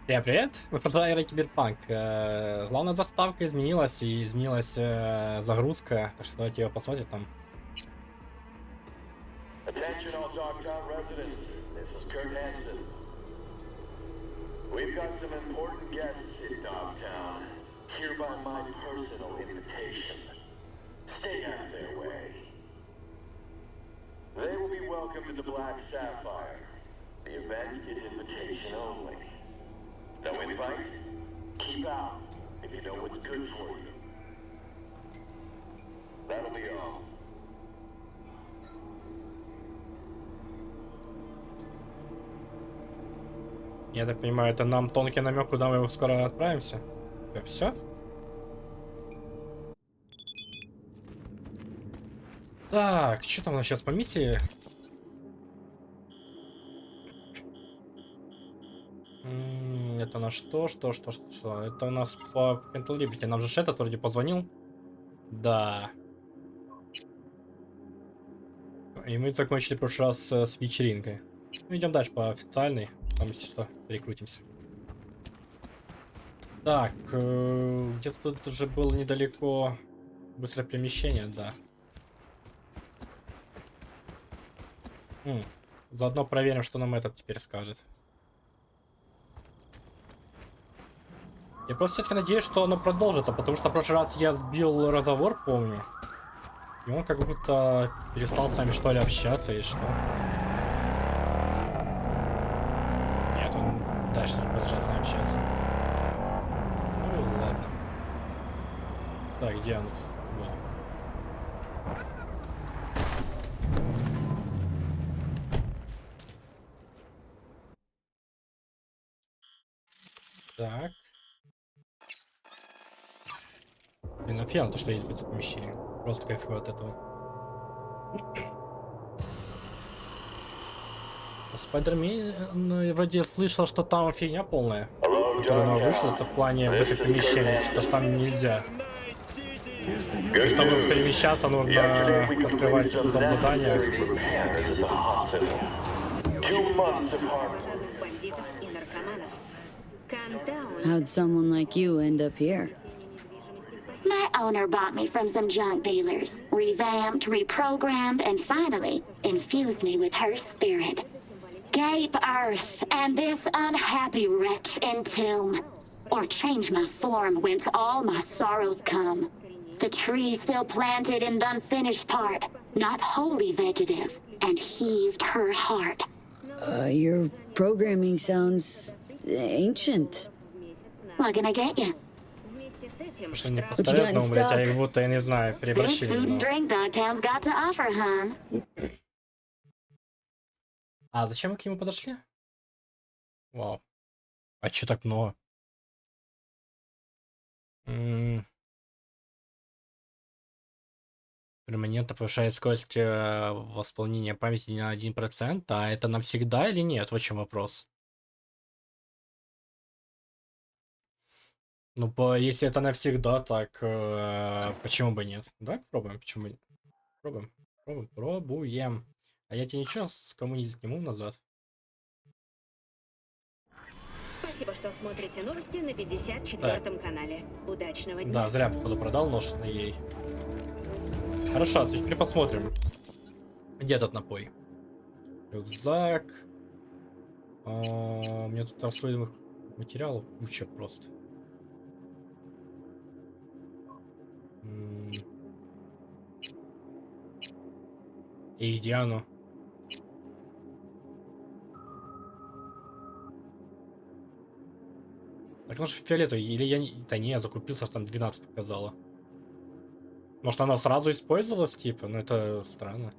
Всем привет! Мы продолжаем играть Cyberpunk. Главная заставка изменилась и изменилась загрузка, так что давайте ее посмотрим там. Attention all Dogtown residents. This is Kurt Hansen. We've got some important guests in Dogtown. Here by my personal invitation. Stay out of their way. They will be welcomed to the Black Sapphire. The event is invitation only. No invite? Keep out if you know what's good for you. That'll be all. Я так понимаю, это нам тонкий намек, куда мы скоро отправимся. Все? Так, что там у нас сейчас по миссии? Это на что? Что? Это у нас по Mental Liberty. Нам же этот вроде позвонил. Да. И мы закончили в прошлый раз с вечеринкой. Ну, идем дальше по официальной. Там, если что, перекрутимся. Так, где-то тут уже было недалеко быстрое перемещение, да. Заодно проверим, что нам этот теперь скажет. Я просто все-таки надеюсь, что оно продолжится, потому что в прошлый раз я сбил разговор, помню. И он как будто перестал с вами, что ли, общаться и что. Нет, он дальше не продолжал с нами общаться. Ну и ладно. Так, где он? Вот. Так. Блин, офигенно то, что есть в этом помещении. Просто кайфую от этого. Спайдермен, вроде слышал, что там фигня полная, которая вышла, это в плане быстрых перемещений, потому что там нельзя. И чтобы перемещаться, нужно открывать дом задания. How'd someone like you end up here? My owner bought me from some junk dealers, revamped, reprogrammed, and finally infused me with her spirit. Gape Earth and this unhappy wretch entomb, or change my form whence all my sorrows come. The tree still planted in the unfinished part, not wholly vegetative, and heaved her heart. Your programming sounds ancient. What can I get you? Что не постараюсь, но, блядь, я как будто, я не знаю, This переборщили. food and drink Dogtown's got to offer, hon. А зачем мы к нему подошли? Вау. А чё так много? Перманентно повышает скорость восполнения памяти на 1%. А это навсегда или нет? Вот в чем вопрос. Ну, если это навсегда, так почему бы нет? Давай попробуем, почему бы нет? Пробуем. А я тебе ничего с кому не сниму назад? Спасибо, что смотрите новости на 54-м канале. Удачного дня. Да, зря, походу, продал нож на ей. Хорошо, теперь посмотрим. Где этот напой? Рюкзак. У меня тут расходимых материалов куча просто. И где оно? Так, ну же фиолетовый, или я не... Да не, я закупился, что там 12 показало. Может, она сразу использовалась, типа? Ну, это странно.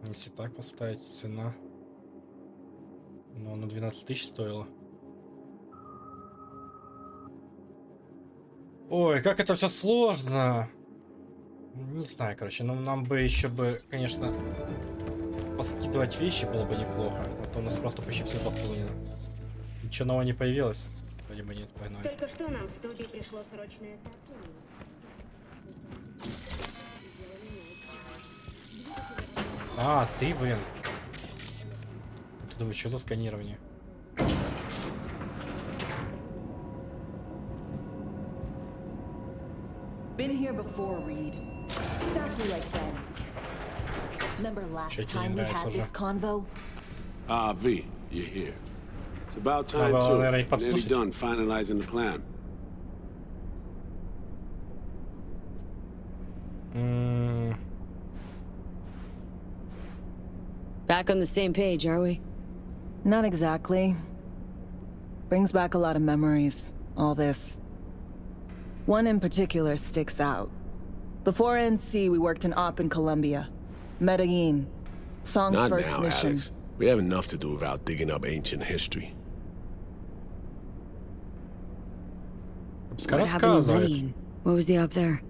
Если так поставить, цена. Ну, на 12 тысяч стоила. Ой, как это все сложно. Не знаю, короче, ну нам бы еще бы, конечно, поскидывать вещи было бы неплохо. А то у нас просто почти все заполнено. Ничего нового не появилось? Вроде бы нет, погнали. Только что нам в студии пришло срочное сообщение. А, ты, блин. Ты думаешь, что за сканирование? Been here before, Reed. Exactly like then. Remember last Чё тебе не time we нравится had уже? this convo? Ah, V, you're here. It's about time, Надо, too. наверное, их Nearly подслушать. done finalizing the plan. Back on the same page, are we? Not exactly. Brings back a lot of memories, all this. One in particular sticks out. Before NC, we worked an op in Colombia. Medellin. Song's Not first now, mission. Alex. We have enough to do without digging up ancient history. Пускай What happened in рассказывает. Medellin? What was the op there?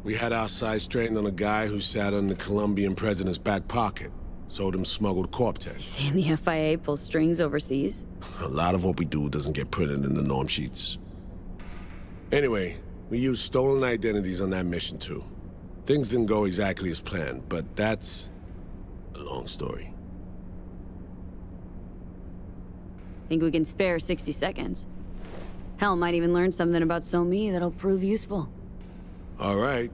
We had our sights strained on a guy who sat on the Colombian president's back pocket. Sold him smuggled Corptex. Saying the FIA pulls strings overseas? A lot of what we do doesn't get printed in the norm sheets. Anyway, we used stolen identities on that mission too. Things didn't go exactly as planned, but that's a long story. Think we can spare 60 seconds? Hell, might even learn something about So-Me that'll prove useful. All right.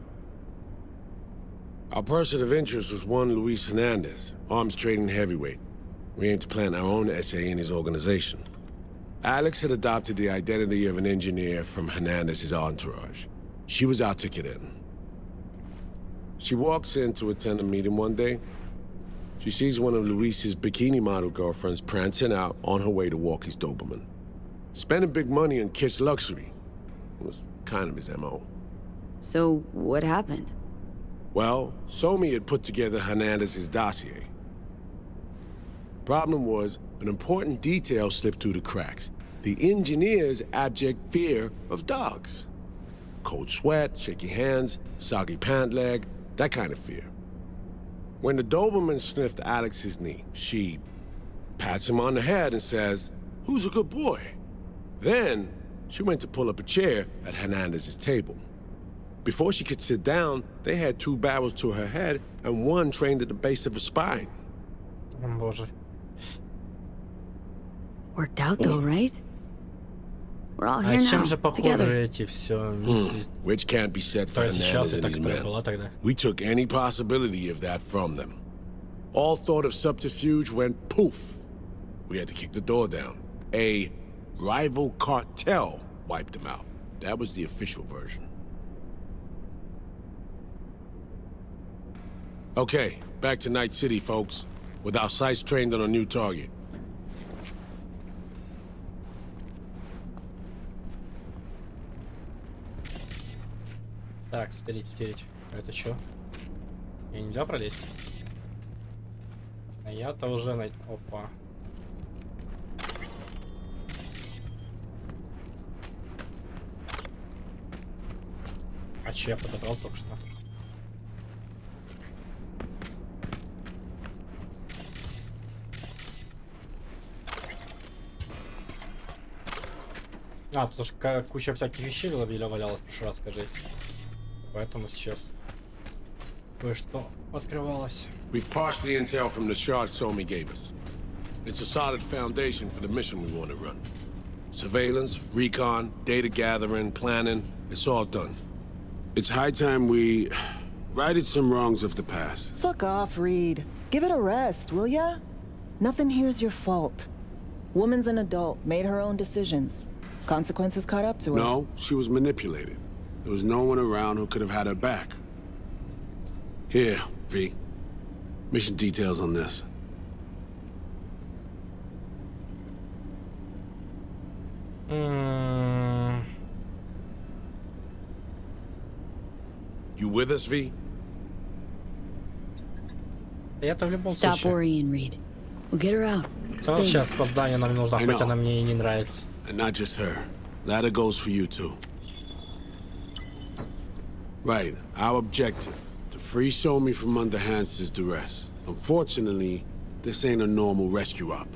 Our person of interest was one Luis Hernandez, arms trading heavyweight. We aim to plant our own SA in his organization. Alex had adopted the identity of an engineer from Hernandez's entourage. She was our ticket in. She walks in to attend a meeting one day. She sees one of Luis's bikini model girlfriends prancing out on her way to walk his Doberman. Spending big money on kitsch luxury. It was kind of his MO. So, what happened? Well, So-Me had put together Hernandez's dossier. Problem was, an important detail slipped through the cracks. The engineer's abject fear of dogs. Cold sweat, shaky hands, soggy pant leg, that kind of fear. When the Doberman sniffed Alex's knee, she pats him on the head and says, "Who's a good boy?" Then, she went to pull up a chair at Hernandez's table. Before she could sit down, they had two barrels to her head and one trained at the base of her spine. Боже. Worked out though, right? We're all А here чем now, же похожи together. эти все миссии? Which can't be said for Та сейчас Hernandez и and та, his которая men. была тогда. We took any possibility of that from them. All thought of subterfuge went poof. We had to kick the door down. A rival cartel wiped them out. That was the official version. Okay, back to Night City, folks. With our sights trained on a new target. Так, стереть. Это что? Мне нельзя пролезть? А я-то уже на... Опа. А че я подобрал только что? А, тут уж куча всяких вещей валялась в прошлый раз, кажись. Поэтому сейчас кое-что открывалось. We've parsed the intel from the shard So-Me gave us. It's a solid foundation for the mission we want to run. Surveillance, recon, data gathering, planning, it's all done. It's high time we righted some wrongs of the past. Fuck off, Reed. Give it a rest, will ya? Nothing here's your fault. Woman's an adult, made her own decisions. Consequences caught up to her. No, she was manipulated. There was no one around who could have had her back. Here, V. Mission details on this. You with us, V? Это в любом Stop случае. worrying, Reed. We'll get her out. Все сейчас по зданию нам не нужно, I хоть know. она мне и не нравится. And not just her. Ladder goes for you, too. Right, our objective. To free So-Me from under Hans's duress. Unfortunately, this ain't a normal rescue op.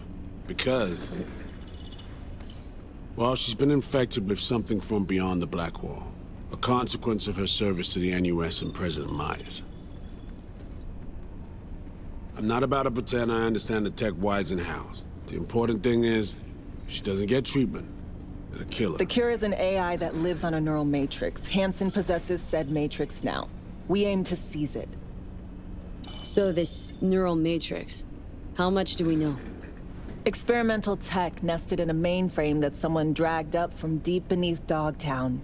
Because... well, she's been infected with something from beyond the Black Wall. A consequence of her service to the NUS and President Myers. I'm not about to pretend I understand the tech whys and hows. The important thing is, if she doesn't get treatment, it'll kill her. The cure is an AI that lives on a neural matrix. Hansen possesses said matrix now. We aim to seize it. So this neural matrix, how much do we know? Experimental tech nested in a mainframe that someone dragged up from deep beneath Dogtown.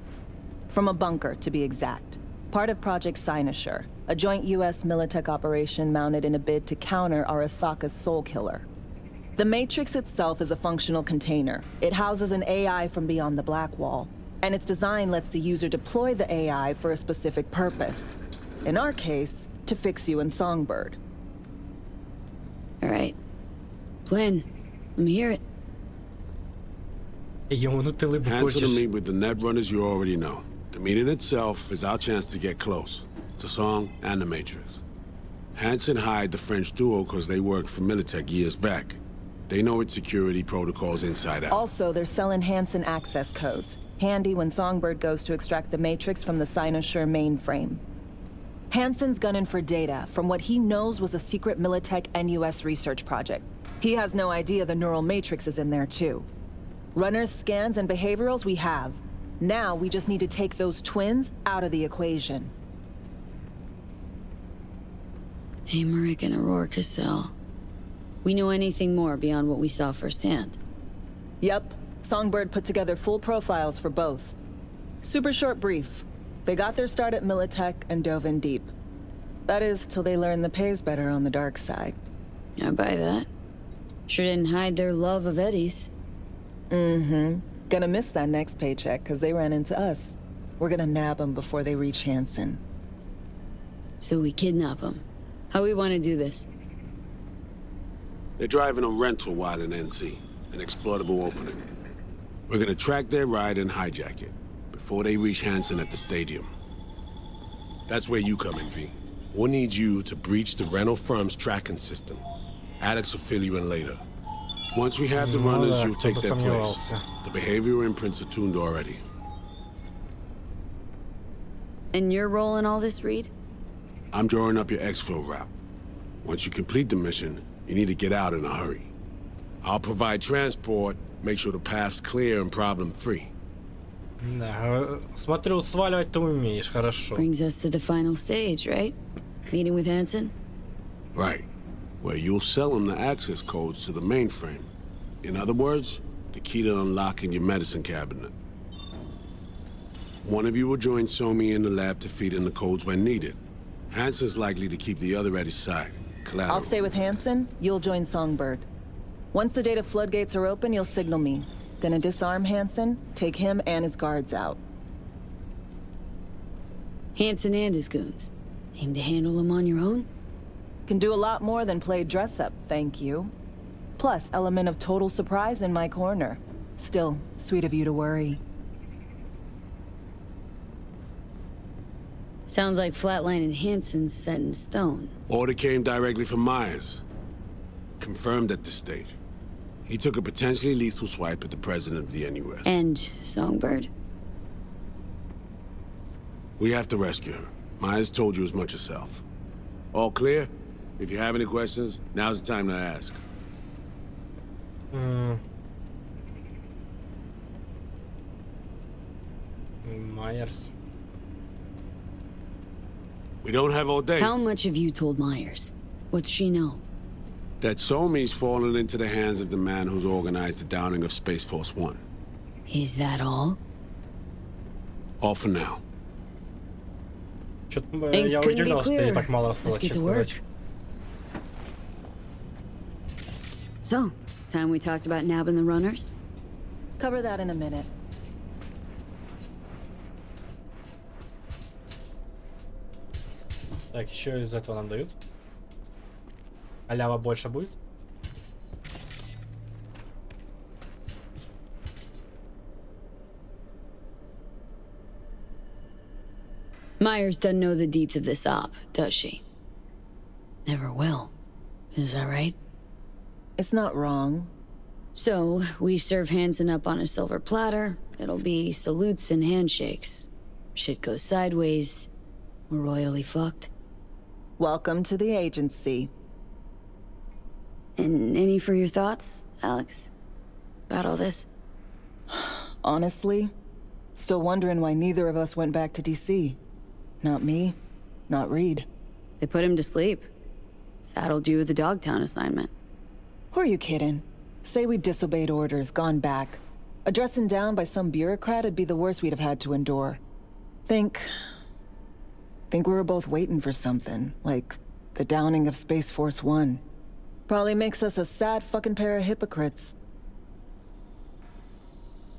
From a bunker, to be exact. Part of Project Cynosure, a joint US Militech operation mounted in a bid to counter Arasaka's soul killer. The Matrix itself is a functional container. It houses an AI from beyond the Black Wall, and its design lets the user deploy the AI for a specific purpose. In our case, to fix you and Songbird. All right. Plan. Let me hear it. Йому ну ти либо Cancel to хочеш. meet with the net runners you already know. The meeting itself is our chance to get close. To Song and the Matrix. Hansen hired the French duo because they worked for Militech years back. They know its security protocols inside out. Also, they're selling Hansen access codes. Handy when Songbird goes to extract the Matrix from the Cynosure mainframe. Hansen's gunning for data from what he knows was a secret Militech NUS research project. He has no idea the neural matrix is in there too. Runners, scans, and behaviorals we have. Now we just need to take those twins out of the equation. Emmerich and Aurora Cassell. We know anything more beyond what we saw firsthand? Yep. Songbird put together full profiles for both. Super short brief. They got their start at Militech and dove in deep. That is, till they learned the pay's better on the dark side. I buy that. Sure didn't hide their love of Eddie's. Mm-hmm. Gonna miss that next paycheck, because they ran into us. We're gonna nab them before they reach Hansen. So we kidnap them. How we want to do this? They're driving a rental while in NC, an exploitable opening. We're gonna track their ride and hijack it, before they reach Hansen at the stadium. That's where you come in, V. We'll need you to breach the rental firm's tracking system. Alex will fill you in later. Once we have the runners, you'll take their place. The behavioral imprints are tuned already. And your role in all this, Reed? I'm drawing up your exfil route. Once you complete the mission, you need to get out in a hurry. I'll provide transport, make sure the path's clear and problem-free. Да, смотрю, сваливать ты умеешь, хорошо. Brings us to the final stage, right? Meeting with Hansen? Right. Where you'll sell them the access codes to the mainframe. In other words, the key to unlocking your medicine cabinet. One of you will join Somi in the lab to feed in the codes when needed. Hansen's likely to keep the other at his side. Collateral. I'll stay with Hansen, you'll join Songbird. Once the data floodgates are open, you'll signal me. Gonna disarm Hansen, take him and his guards out. Hansen and his goons. Aim to handle them on your own? Can do a lot more than play dress-up, thank you. Plus, element of total surprise in my corner. Still, sweet of you to worry. Sounds like flatlining Hansen's set in stone. Order came directly from Myers. Confirmed at this stage. He took a potentially lethal swipe at the president of the NUS. And Songbird? We have to rescue her. Myers told you as much herself. All clear? If you have any questions, now's the time to ask. Myers. We don't have all day. How much have you told Myers? What's she know? That Somi's fallen into the hands of the man who's organized the downing of Space Force One. Is that all? All for now. Чё-то Things я couldn't be удивлен, что я clearer. так мало Let's рассказал, get to честно work. сказать. So, time we talked about nabbing the runners? Cover that in a minute. Так, еще из этого нам дают. Халява больше будет? Myers doesn't know the deets of this op, does she? Never will. Is that right? It's not wrong. So, we serve Hanson up on a silver platter. It'll be salutes and handshakes. Shit goes sideways. We're royally fucked. Welcome to the agency. And any for your thoughts, Alex? About all this? Honestly, still wondering why neither of us went back to DC. Not me, not Reed. They put him to sleep. Saddled you with the Dogtown assignment. Who are you kidding? Say we disobeyed orders, gone back. A dressing down by some bureaucrat would be the worst we'd have had to endure. Think we were both waiting for something, like the downing of Space Force One. Probably makes us a sad fucking pair of hypocrites.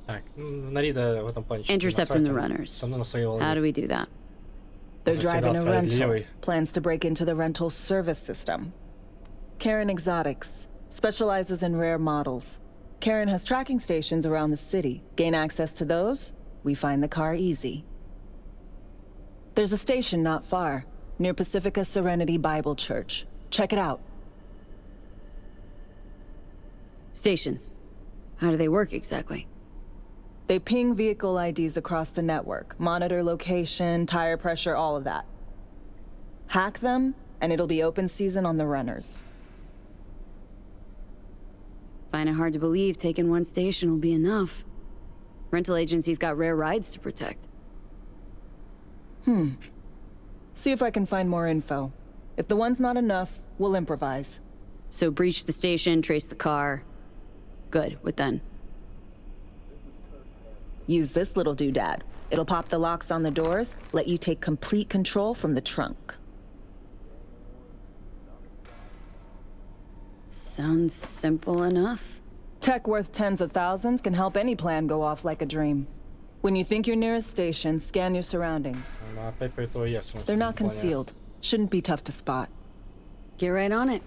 Так, на Рида в этом плане чуть-чуть Intercepting the насрать, runners. всё равно на своей волне. How do we do that? They're Уже driving всегда a rental. справедливый. Plans to break into the rental service system. Karen Exotics specializes in rare models. Karen has tracking stations around the city. Gain access to those, we find the car easy. There's a station not far, near Pacifica Serenity Bible Church. Check it out. Stations. How do they work exactly? They ping vehicle IDs across the network, monitor location, tire pressure, all of that. Hack them, and it'll be open season on the runners. Find it hard to believe taking one station will be enough. Rental agencies got rare rides to protect. See if I can find more info. If the one's not enough, we'll improvise. So breach the station, trace the car. Good, what then? Use this little doodad. It'll pop the locks on the doors, let you take complete control from the trunk. Sounds simple enough. Tech worth tens of thousands can help any plan go off like a dream. When you think you're near a station, scan your surroundings. Она опять по итогу есть, в They're not плане. concealed. Shouldn't be tough to spot. Get right on it.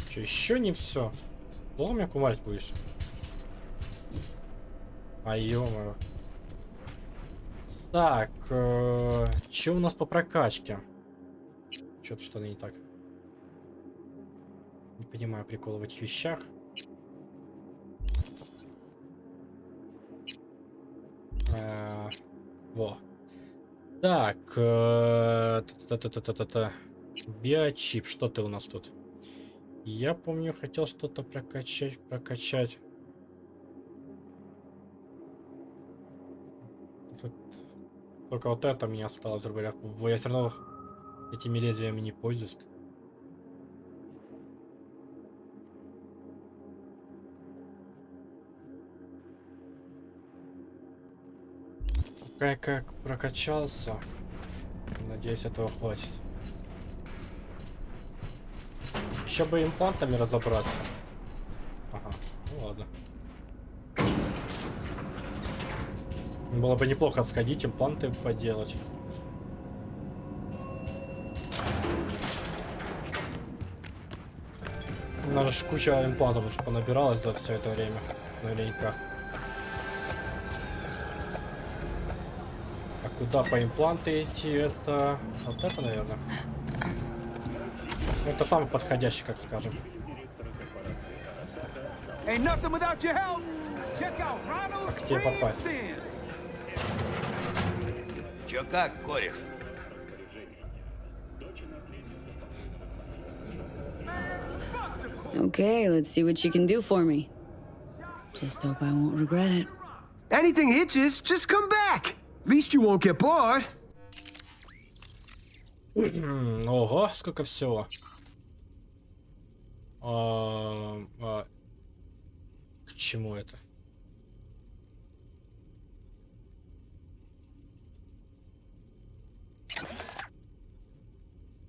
Че, еще не все? Долго меня кумарить будешь? А ё-моё. Так, что у нас по прокачке? Что-то что-то не так. Не понимаю прикола в этих вещах. Во. Так, биочип, что ты у нас тут? Я помню, хотел что-то прокачать. Только вот это мне осталось, грубо говоря. Я все равно этими лезвиями не пользуюсь. Как прокачался. Надеюсь, этого хватит. Еще бы имплантами разобраться. Ага, ну ладно. Было бы неплохо сходить, импланты поделать. У нас же куча имплантов уже понабиралась за все это время. Наверняка. А куда по импланты идти? Это... Вот это, наверное. Это самый подходящий, как скажем. А к тебе попасть? Чё как, кореш? Okay, let's see what you can do for me. Just hope I won't regret it. Anything hitches, just come back. At least you won't get bored. Ого, сколько всего. К чему это?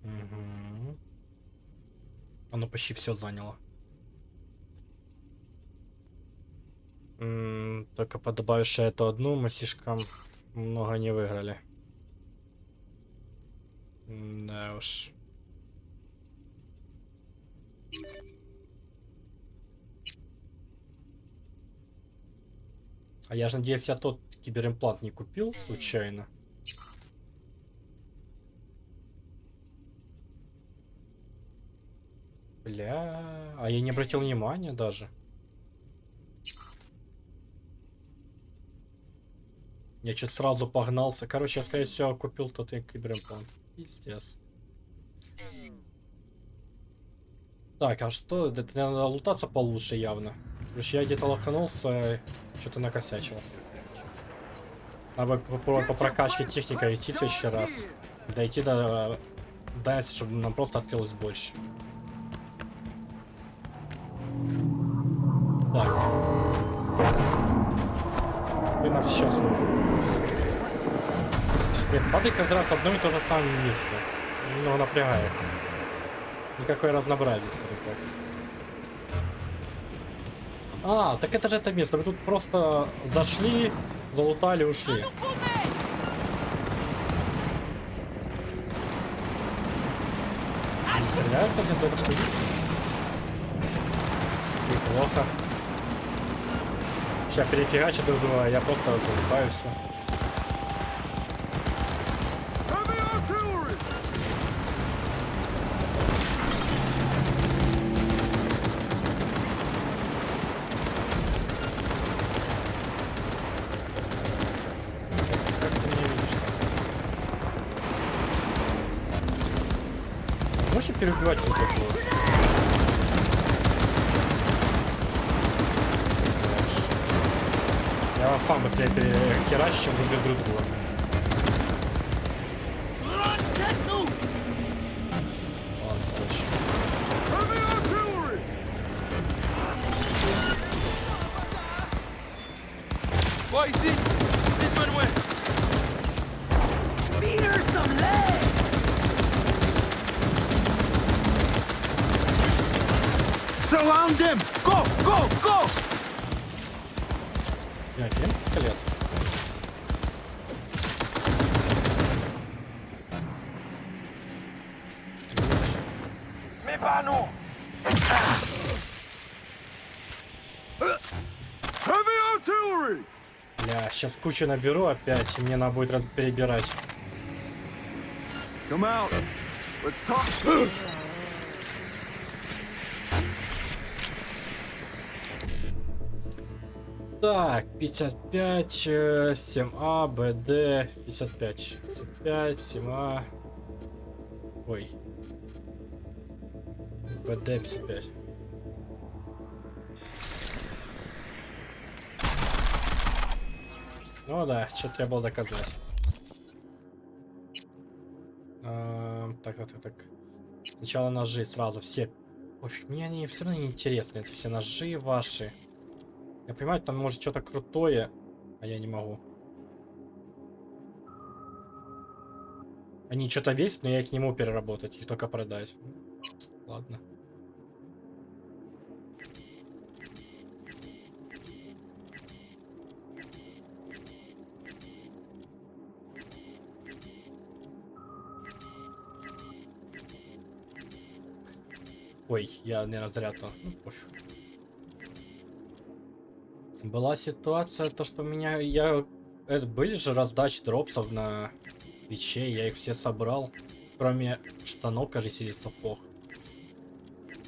Угу. Оно почти все заняло. Только подобавивши эту одну, мы слишком много не выиграли. Да уж. А я же надеюсь, я тот киберимплант не купил случайно. Бля, а я не обратил внимания даже. Я что-то сразу погнался. Короче, я, скорее всего, купил тот Cyberpunk. Пиздец. Так, а что? Это надо лутаться получше явно. Короче, я где-то лоханулся, что-то накосячил. Надо по прокачке техника идти в следующий раз. Дойти до дальше, чтобы нам просто открылось больше. Так. Вы нам сейчас нужен. Нет, падай каждый раз в одном и то же самом месте. Немного напрягает. Никакое разнообразие, скажем так. А, так это же это место. Вы тут просто зашли, залутали, ушли. Не стреляются все за это ходить? Неплохо. Сейчас перефигачу друг друга, я просто залутаю все. Можете перебивать, что такое? Я вас сам быстрее перехерачу, чем люблю друг друга. Ладно, короче. Surround them! Go! Go! Go! Я фильм пистолет. Heavy artillery! Бля, сейчас кучу наберу опять, и мне надо будет перебирать. Come out. Let's talk. Так, 55, 7А, БД, 55, 55, 7А. Ой. БД 55. Ну да, что-то треба было доказать. Так. Сначала ножи сразу все. Офиг, мне они все равно не интересны, эти все ножи ваши. Я понимаю, там может что-то крутое, а я не могу. Они что-то весят, но я их не могу переработать, их только продать. Ладно. Ой, я, наверное, зря то. Ну, пофиг. Была ситуация, то что были же раздачи дропсов на Твиче, я их все собрал. Кроме штанов, кажется, или сапог.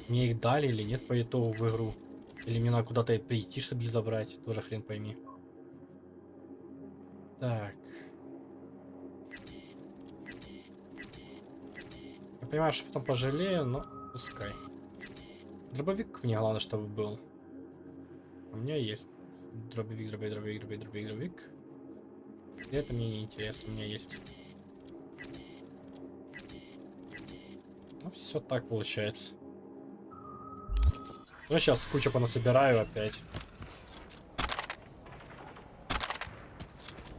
Мне их дали или нет по итогу в игру. Или мне надо куда-то прийти, чтобы их забрать. Тоже хрен пойми. Так. Я понимаю, что потом пожалею, но пускай. Дробовик мне главное, чтобы был. У меня есть. Дробовик. И это мне не интересно, у меня есть. Ну, все так получается. Ну, сейчас кучу понасобираю опять.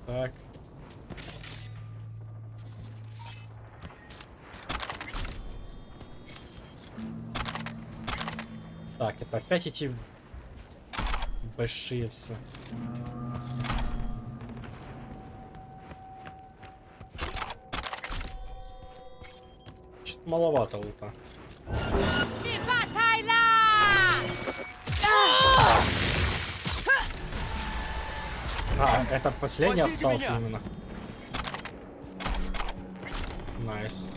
Так. Так, это опять эти большие все. Чуть маловато лута. А, это последний остался именно. Найс.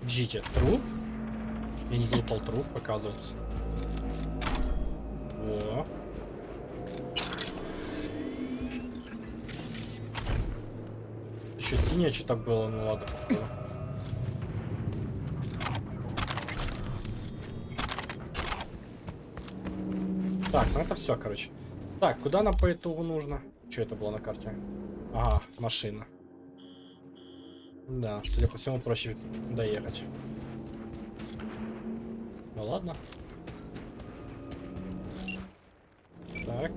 Ждите, труп? Я не залутал труп, оказывается. О. Еще синее что-то было, ну ладно. Так, ну это все, короче. Так, куда нам по итогу нужно? Что это было на карте? Ага, машина. Да, судя по всему, проще доехать. Ну ладно. Так.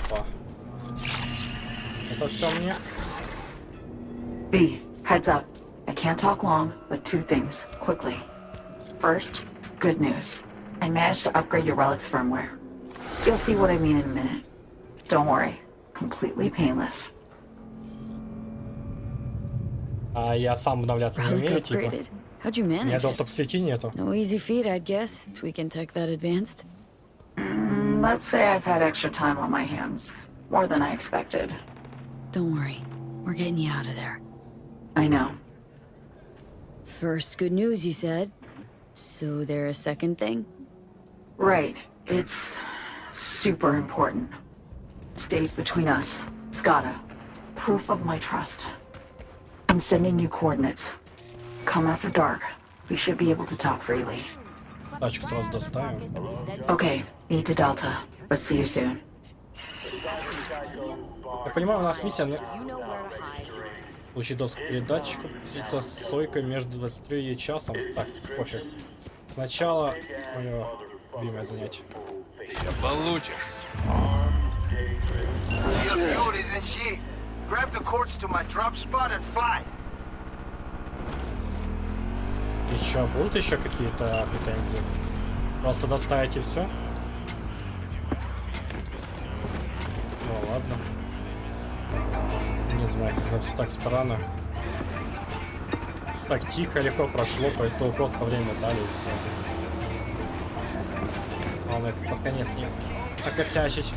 Опа. Это все мне. B, heads up. I can't talk long, but two things, quickly. First, good news. I managed to upgrade your relic's firmware. You'll see what I mean in a minute. Don't worry, completely painless. А я сам обновляться не умею, типа. Upgraded. How'd you У меня manage доступ it? в сети нету. No easy feat, I'd guess, tweaking tech that advanced. Let's say I've had extra time on my hands. More than I expected. Don't worry, we're getting you out of there. I know. First, good news, you said. So there a second thing? Right. It's super important. Stays between us. It's gotta. Proof of my trust. I'm sending you coordinates. Come after dark. We should be able to talk freely. Тачку сразу доставим. Okay, need to Delta. But see you soon. Я понимаю, у нас миссия, но... Получить доступ к передатчику, встретиться с Сойкой между 23 часом. Так, пофиг. Сначала мое любимое занятие. Получишь. Еще будут еще какие-то претензии? Просто доставить и все? Ну ладно. Не знаю, как все так странно. Так тихо, легко прошло, поэтому просто по времени дали и все. Главное, под конец не окосячить.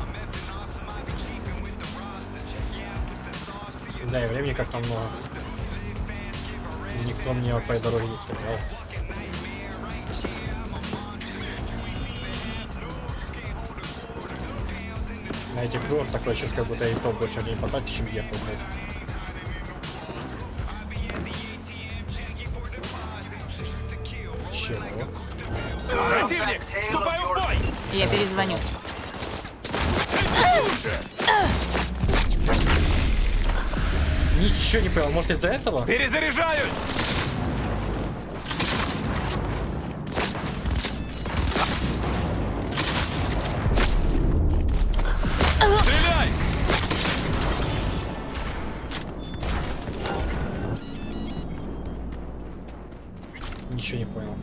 Да, и времени как-то много. И никто мне по этой дороге не стрелял. На этих кругах такое чувство, как будто я и то больше времени потратил, чем ехал, блядь. Чего? Противник! Вступаю в бой! Я перезвоню. Ничего не понял, может из-за этого? Перезаряжаюсь! Стреляй! Ничего не понял.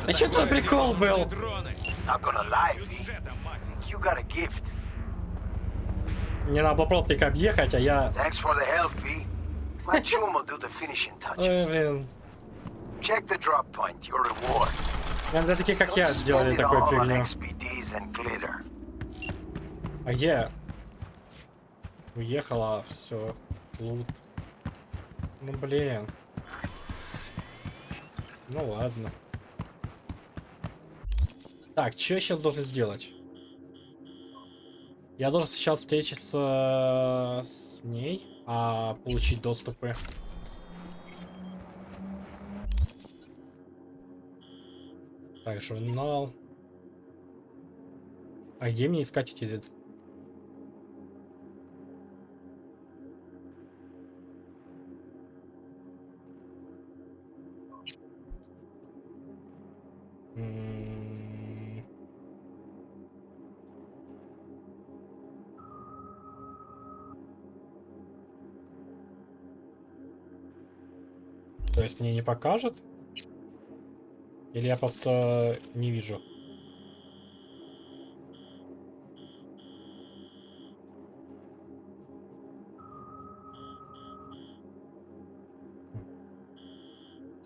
А что это за прикол был? Not gonna lie, V. You got a gift. Мне надо было просто их объехать, а я... Thanks for the help, V. My chum will do the finishing Ой, touches. блин. Check the drop point, your reward. Наверное, такие, как я, сделали Spend it такую all on фигню. XPDs and glitter. А где? Уехала, все. Лут. Ну, блин. Ну, ладно. Так, что я сейчас должен сделать? Я должен сейчас встретиться с ней, а получить доступы. Так, журнал. А где мне искать эти... То есть мне не покажет? Или я просто не вижу?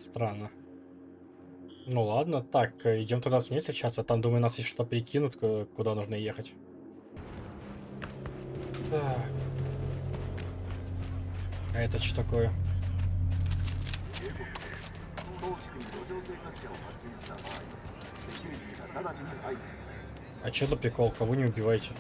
Странно. Ну ладно, так, идем туда с ней сейчас, а там, думаю, нас еще что прикинут, куда нужно ехать. Так. А это что такое? А что за прикол? Кого не убивайте?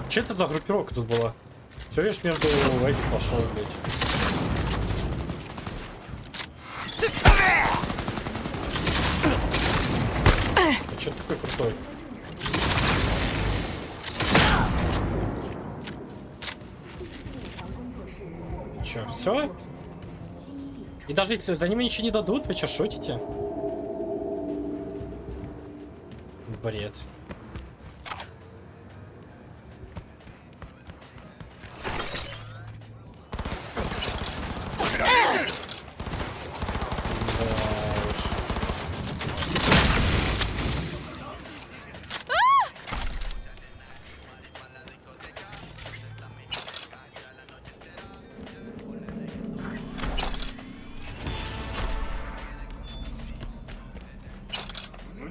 Че это за группировка тут была? Все лишь между этих пошел, блядь. А че такой крутой? Че, все? И даже за ними ничего не дадут? Вы че, шутите? Бред.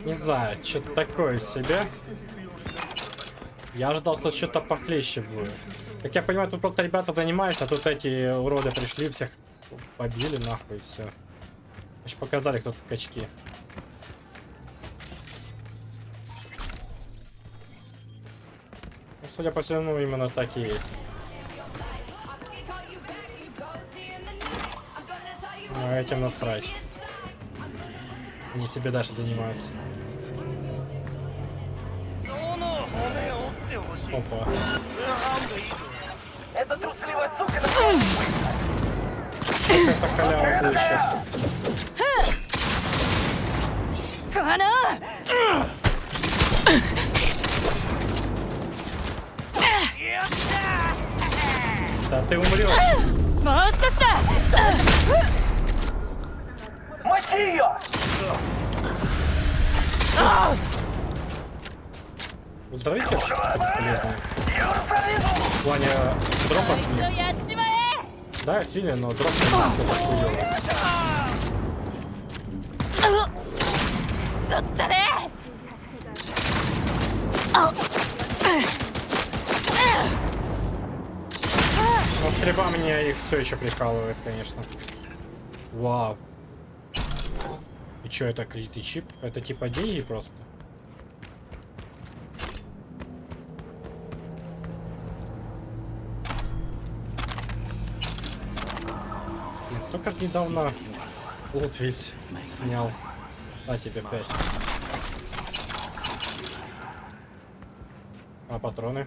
Не знаю, что-то такое себе. Я ожидал, что что-то похлеще будет. Как я понимаю, тут просто ребята занимаются, а тут эти уроды пришли, всех побили нахуй и все. Аж показали, кто тут качки. Ну, судя по всему, именно так и есть. Но этим насрать. Они себе дальше занимаются. Опа. Это трусливая сука! Это халява будет сейчас. Да ты умрешь. Мочи ее! Здравите, вообще как-то бесполезно. В плане дропа с ним. Да, сильно, но дроп с ним какой-то хуёвый. Но стрельба меня их все еще прикалывает, конечно. Вау. И чё, это кредитный чип? Это типа деньги просто? Нет, только ж недавно лут весь снял. На тебе 5. А патроны?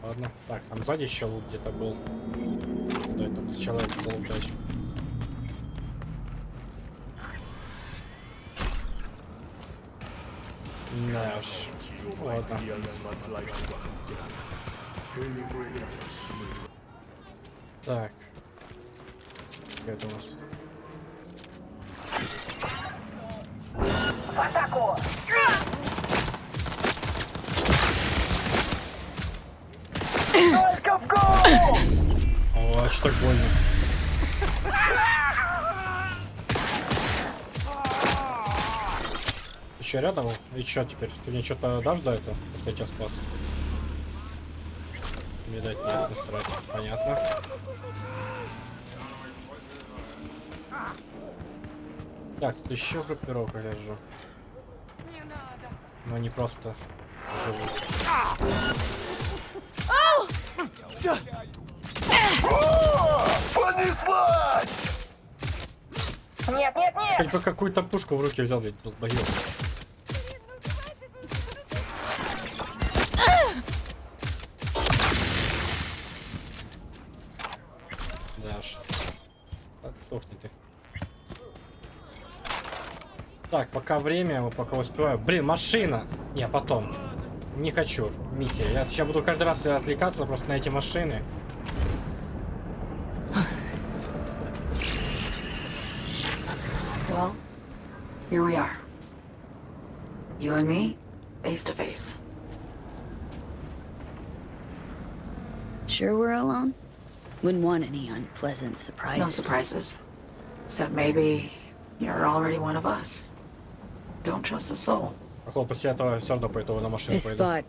Ладно. Так, там сзади еще лут где-то был. Да, это сначала это залутать. Да уж. Ладно. Так. Это у нас. В атаку! Только в голову! О, а что так больно? Еще рядом? И что теперь? Ты мне что-то дашь за это? Потому что я тебя спас. Видать, нет, насрать. Понятно. Так, тут еще группировка лежу. Но они просто живут. Понеслась! Нет, нет, нет! Хоть бы какую-то пушку в руки взял, блядь, долбоёб. Даш. Так, сохни ты. Так, пока время, пока успеваю. Блин, машина! Не, потом. Не хочу. Миссия. Я сейчас буду каждый раз отвлекаться просто на эти машины. Well, here we are. You and me, face to face. Sure we're alone? Wouldn't want any unpleasant surprises. No surprises. Except maybe you're already one of us. Don't trust a soul. Походу, после этого все равно по итогу на машину This пойду. spot.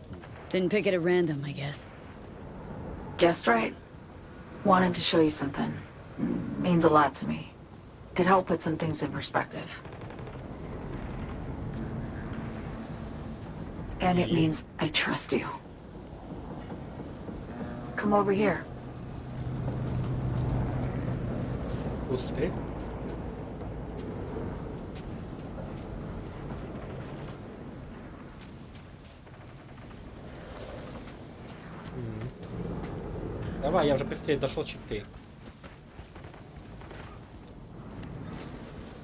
Didn't pick it at random, I guess. Guessed right. Wanted to show you something. Means a lot to me. Could help put some things in perspective. And it means I trust you. Come over here. Пусты. Давай, я уже быстрее дошел, чем ты.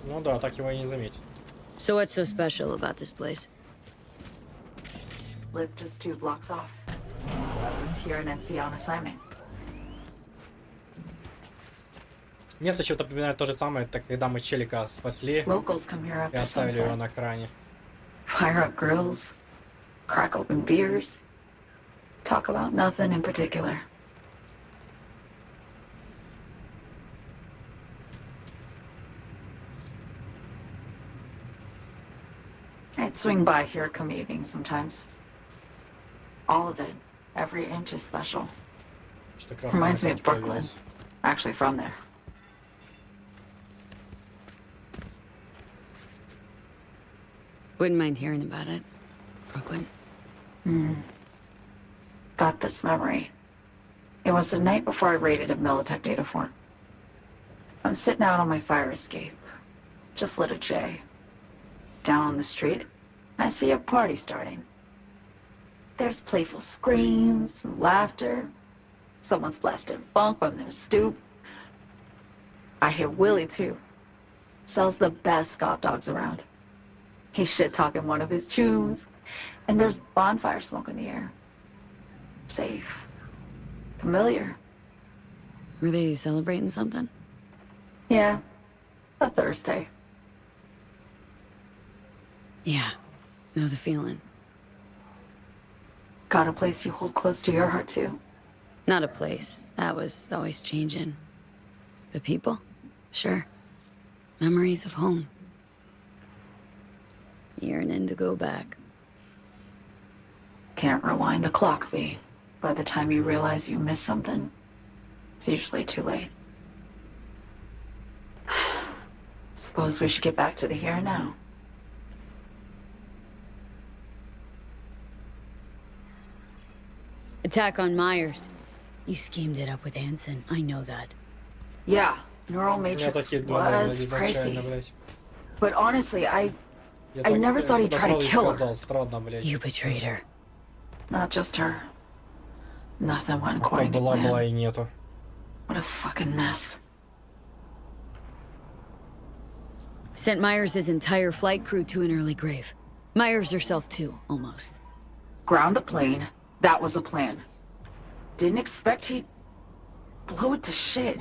Ну да, так его и не заметить. So what's so special about this place? Lived just 2 blocks off. I was here in NC on assignment. Место что-то напоминает то же самое, это когда мы челика спасли Locals come here и after оставили его sunset. на кране. Fire up grills, crack open beers, talk about nothing in particular. I'd swing by here come evening sometimes. All of it, every inch is special. Что как раз Reminds me на of карте Brooklyn. появилось. Actually from there. Wouldn't mind hearing about it. Brooklyn. Got this memory. It was the night before I raided a Militech data fort. I'm sitting out on my fire escape. Just lit a J. Down on the street, I see a party starting. There's playful screams and laughter. Someone's blasting funk from their stoop. I hear Willie too. Sells the best Scott dogs around. He's shit-talking one of his tunes. And there's bonfire smoke in the air. Safe. Familiar. Were they celebrating something? Yeah. A Thursday. Yeah. Know the feeling. Got a place you hold close to your heart too. Not a place. That was always changing. But people? Sure. Memories of home. Yearning to go back. Can't rewind the clock, V. By the time you realize you missed something, it's usually too late. Suppose we should get back to the here and now. Attack on Myers. You schemed it up with Anson. I know that. Yeah, neural У меня matrix такие думали was изначально, pricey. блядь. But honestly, I Я I так, never thought he'd try to подошел и kill her. сказал, странно, блядь. You betrayed her. Not just her. Nothing went Как according to была plan. и нету. What a fucking mess. Sent Myers' entire flight crew to an early grave. Myers herself too, almost. Ground the plane. That was the plan. Didn't expect he'd blow it to shit.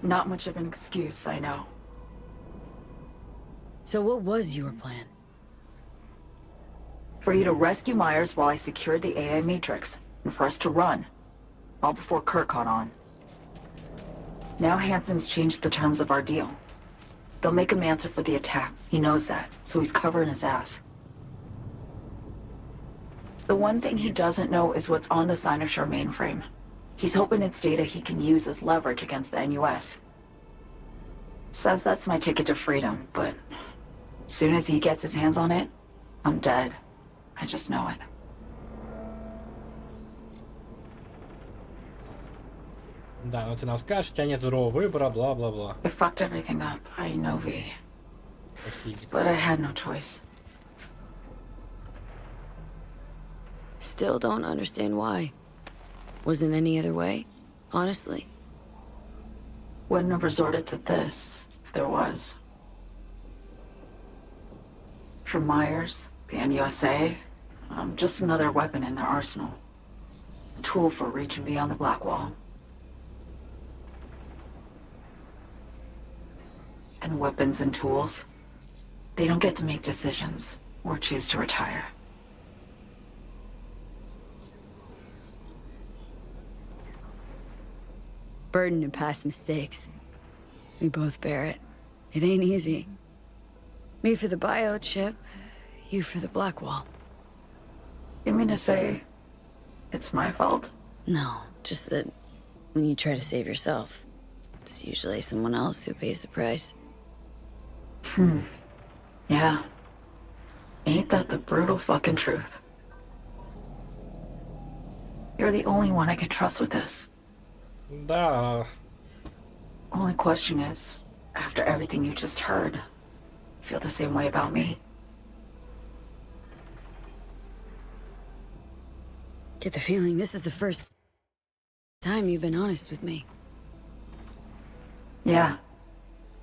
Not much of an excuse, I know. So what was your plan? For you to rescue Myers while I secured the AI Matrix, and for us to run. All before Kirk caught on. Now Hansen's changed the terms of our deal. They'll make him answer for the attack. He knows that, so he's covering his ass. The one thing he doesn't know is what's on the Cynosure mainframe. He's hoping it's data he can use as leverage against the NUS. Says that's my ticket to freedom, but soon as he gets his hands on it, I'm dead. I just know it. Да, но ты нам скажешь, у тебя нет другого выбора, бла-бла-бла. It fucked everything up, I know, V. Как физика. But I had no choice. Still don't understand why. Wasn't any other way, honestly. Wouldn't have resorted to this if there was. For Myers, The NUSA, just another weapon in their arsenal. A tool for reaching beyond the black wall. And weapons and tools, they don't get to make decisions or choose to retire. Burden of past mistakes. We both bear it. It ain't easy. Me for the biochip, you for the black wall. You mean to say it's my fault? No, just that when you try to save yourself, it's usually someone else who pays the price. Yeah. Ain't that the brutal fucking truth? You're the only one I can trust with this. Да. Only question is, after everything you just heard, feel the same way about me? Get the feeling this is the first time you've been honest with me. Yeah.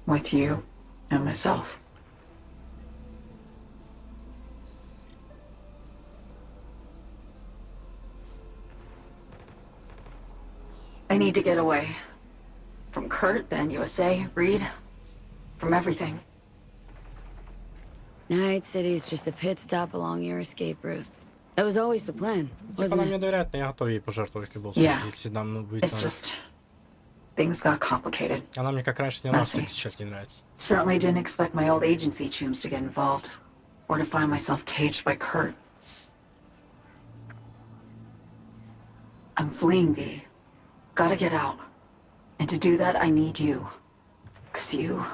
With you and myself. I need to get away. From Kurt, the NUSA, Reed. From everything. Night City's just a pit stop along your escape route. That was always the plan, Типа wasn't она мне it? доверяет, но я готов ей пожертвовать в любом Yeah. случае, если нам будет It's надо. just... things got complicated. Она мне как раньше не нравится, Messy. сейчас не нравится. Certainly didn't expect my old agency chooms to get involved. Or to find myself caged by Kurt. I'm fleeing, V. Gotta get out. And to do that, I need you. 'Cause you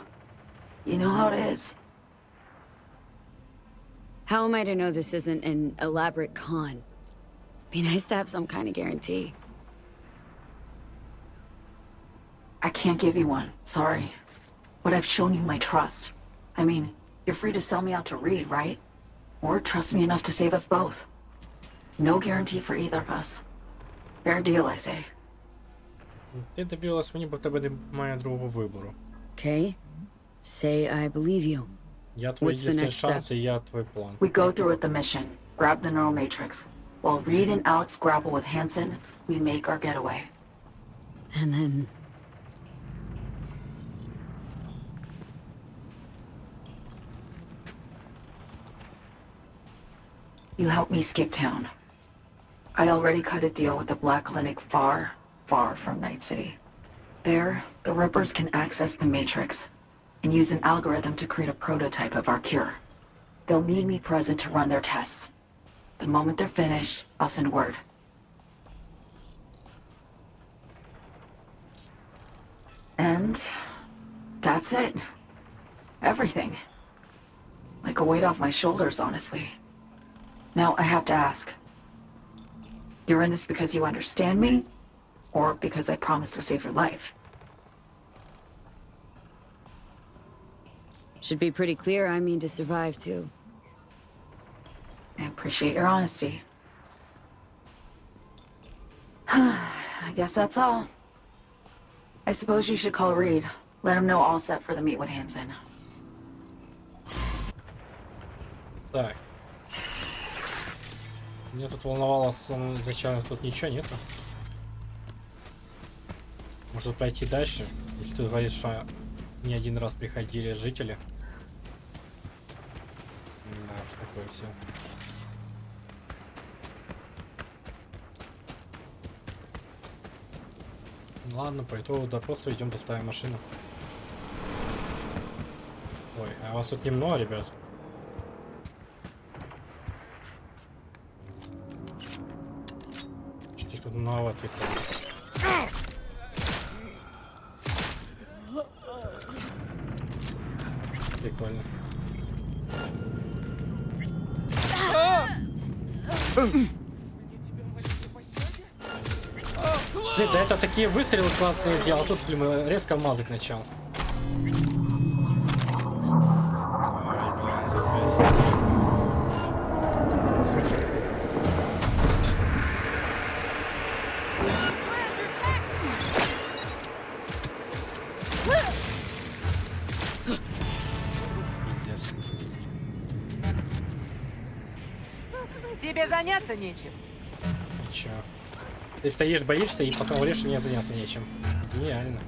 know how it is. How am I to know this isn't an elaborate con? Be nice to have some kind of guarantee. I can't give you one, sorry. But I've shown you my trust. I mean, you're free to sell me out to Reed, right? Or trust me enough to save us both. No guarantee for either of us. Fair deal, I say. Ти довірилась мені, бо в тебе немає другого вибору. Okay? Say I believe you. Я твій What's the єдиний next шанс, і я твій план. We go through with the mission, grab the neural matrix. While Reed and Alex grapple with Hansen, we make our getaway. And then... You help me skip town. I already cut a deal with the Black Clinic far, far from Night City. There, the Rippers can access the Matrix and use an algorithm to create a prototype of our cure. They'll need me present to run their tests. The moment they're finished, I'll send word. And that's it. Everything. Like a weight off my shoulders, honestly. Now, I have to ask. You're in this because you understand me? Or because I promised to save your life? Should be pretty clear I mean to survive, too. I appreciate your honesty. I guess that's all. I suppose you should call Reed. Let him know all set for the meet with Hansen. Так. Меня тут волновало изначально, тут ничего нету. Может пройти дальше, если ты говоришь, что не один раз приходили жители. Да, что такое все. Ладно, по итогу да просто идем доставим машину. Ой, а вас тут немного, ребят. Что-то тут многовато. Прикольно. Блин, да это такие выстрелы классные сделал, а тут, блин, резко мазок начал. Тебе заняться нечем. Ничего. Ты стоишь, боишься, и потом говоришь, что мне заняться нечем. Гениально.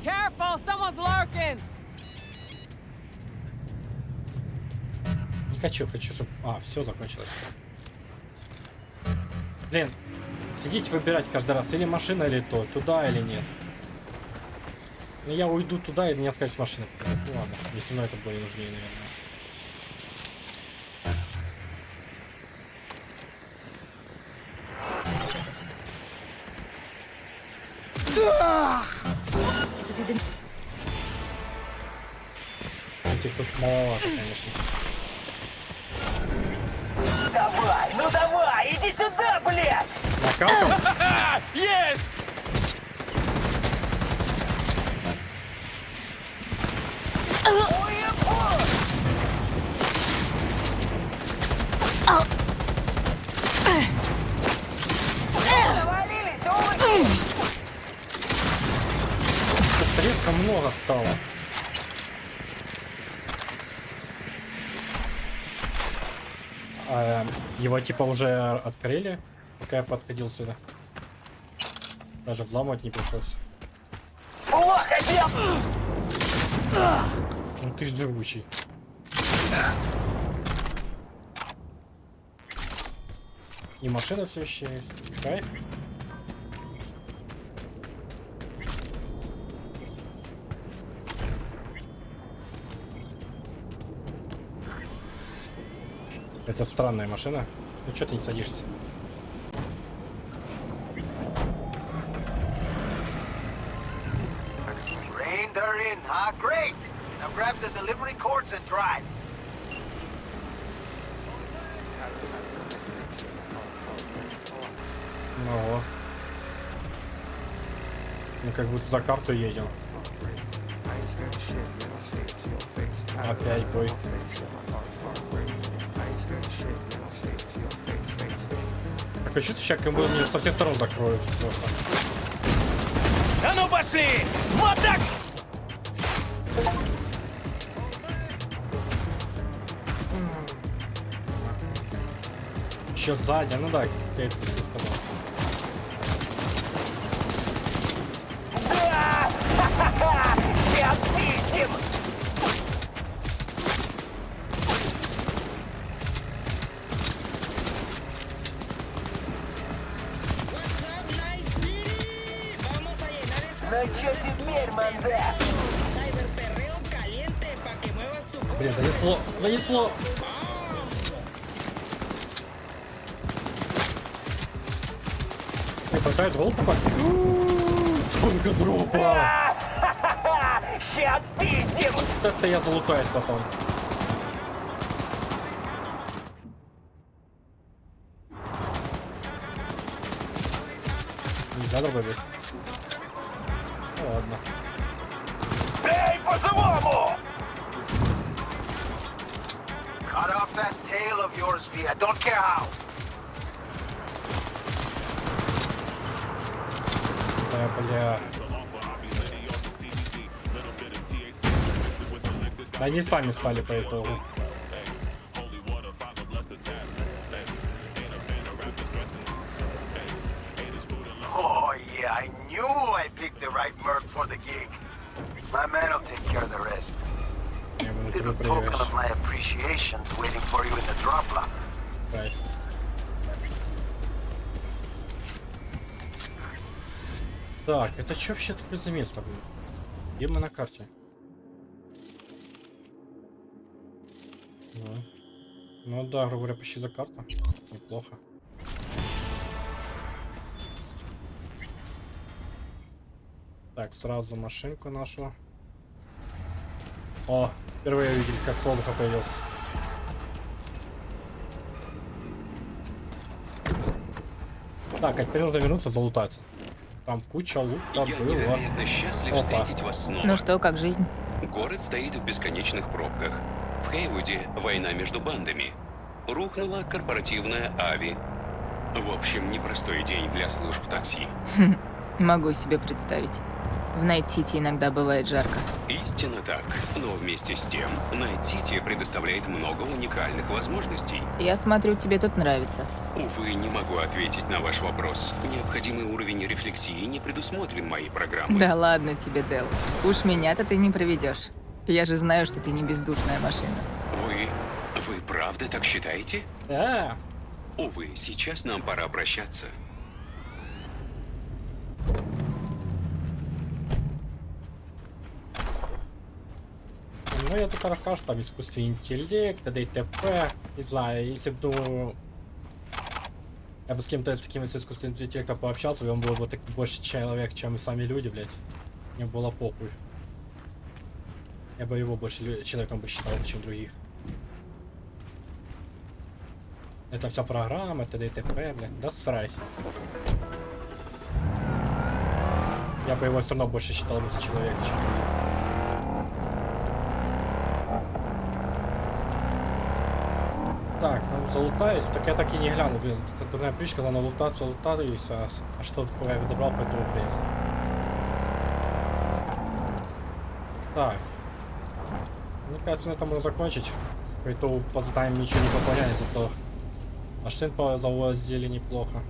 Careful, someone's lurking. Не хочу, чтобы... А, все закончилось. Блин, сидеть выбирать каждый раз, или машина, или то, туда или нет. Но я уйду туда, и меня скажут с машины. Ну ладно, если мне это более нужнее, наверное. Этих тут маловато, конечно. Давай, ну давай, иди сюда, блядь! Накакал? Есть! Резко много стало. Его типа уже открыли, пока я подходил сюда. Даже взламывать не пришлось. Ну ты ж живучий. И машина все еще есть. Кайф. Это странная машина. Ну что ты не садишься? They're in, huh? Great! Now grab the delivery cords and drive. Ну, ну как будто за карту едем. Опять бой. Так, а что ты сейчас как бы меня со всех сторон закроют просто? А ну пошли! Вот так! Еще сзади, ну да, я это не сказал. Блин, занесло, занесло. Не пытаюсь в голову попасть. Сколько дропа! Ща пиздим! Это я залутаюсь потом. Нельзя дробовик. Ну ладно. Эй, по-живому! Cut off that tail of yours, V. I don't care how. Бля. Да они сами стали по итогу. Oh, yeah, I knew I picked the right merc for the gig. My man will take care of the rest. Little token of my appreciation's waiting for you in the drop lot. Right. Так, это что вообще такое за место было? Где мы на карте? Ну да, грубо говоря, почти за карта. Неплохо. Так, сразу машинку нашу. О, впервые увидели, как с воздуха появился. Так, а теперь нужно вернуться залутать. Там куча лута Я было. невероятно счастлив встретить вас снова. Ну что, как жизнь? Город стоит в бесконечных пробках. В Хейвуде война между бандами. Рухнула корпоративная Ави. В общем, непростой день для служб такси. Могу себе представить. В Найт-Сити иногда бывает жарко. Истинно так. Но вместе с тем, Найт-Сити предоставляет много уникальных возможностей. Я смотрю, тебе тут нравится. Увы, не могу ответить на ваш вопрос. Необходимый уровень рефлексии не предусмотрен моей программой. Да ладно тебе, Дел. Уж меня-то ты не проведешь. Я же знаю, что ты не бездушная машина. Вы правда так считаете? Да. Увы, сейчас нам пора прощаться. Ну, я только расскажу, что там искусственный интеллект, т.д. и т.п. Не знаю, если бы, думаю, я бы с кем-то с таким искусственным интеллектом пообщался, и он был бы так больше человек, чем и сами люди, блядь. Мне было похуй. Я бы его больше человеком бы считал, чем других. Это вся программа, т.д. и т.п., блядь. Да срать. Я бы его все равно больше считал бы за человека, чем других. Так, ну залутаюсь, так я так и не гляну, блин, это дурная привычка, надо лутаться, лутаюсь, а что я добрал по этому хрень. Так. Мне кажется, на этом можно закончить. По итогу по заданиям ничего не выполняет, зато машин завозили неплохо.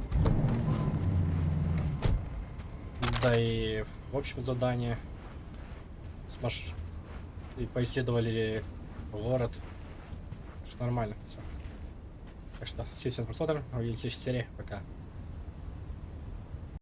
Да и в общем задание и поисследовали город. Нормально все. Так что, всем просмотр, увидимся в следующей серии. Пока.